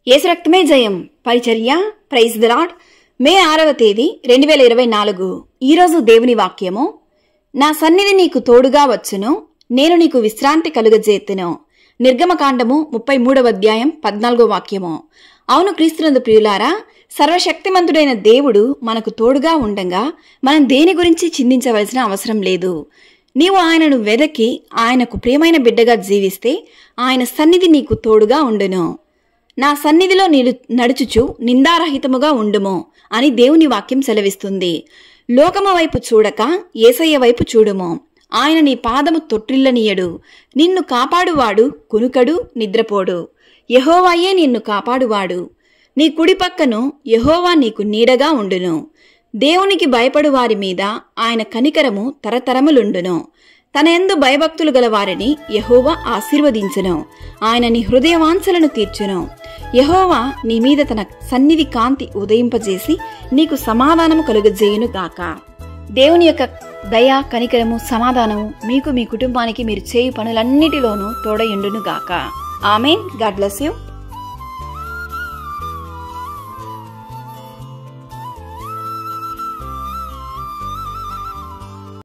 యేసు రక్తమే జయం పరిచర్య ప్రైజ్ ది లార్డ్. మే 6వ తేదీ 2024. ఈరోజు దేవుని వాక్యము, నా సన్నిధి నీకు తోడుగా వచ్చును, నేను నీకు విశ్రాంతి కలుగజేతును. నిర్గమకాండము 33వ అధ్యాయం 14వ వాక్యము. అవును క్రీస్తునందు ప్రియులారా, సర్వశక్తిమంతుడైన దేవుడు మనకు తోడుగా ఉండగా మనం దేని గురించి చింతించవలసిన అవసరం లేదు. నీవు ఆయనను వెదకి ఆయనకు ప్రియమైన బిడ్డగా జీవిస్తే ఆయన సన్నిధి నీకు తోడుగా ఉండును. నా సన్నిధిలో నడుచుచు నిందారహితముగా ఉండుము అని దేవుని వాక్యం సెలవిస్తుంది. లోకము వైపు చూడక యేసయ్య వైపు చూడుము. ఆయన నీ పాదము తొట్టిల్లనీయడు. నిన్ను కాపాడువాడు కునుకడు, నిద్రపోడు. యెహోవాయే నిన్ను కాపాడువాడు. నీ కుడి పక్కను యెహోవా నీకు నీడగా ఉండును. దేవునికి భయపడు వారి మీద ఆయన కనికరము తరతరములుండును. తన యందు భయభక్తులు గల వారిని యెహోవా ఆశీర్వదించును. ఆయన నీ హృదయవాంఛలను తీర్చును. యెహోవా నీ మీద తన సన్నిధి కాంతి ఉదయింపజేసి నీకు సమాధానము కలుగజేయును గాక. దేవుని యొక్క దయ, కనికరము, సమాధానము మీకు, మీ కుటుంబానికి, మీరు చేయు పనులన్నిటిలోనూ తోడయుండును గాక. ఆమేన్. God bless you.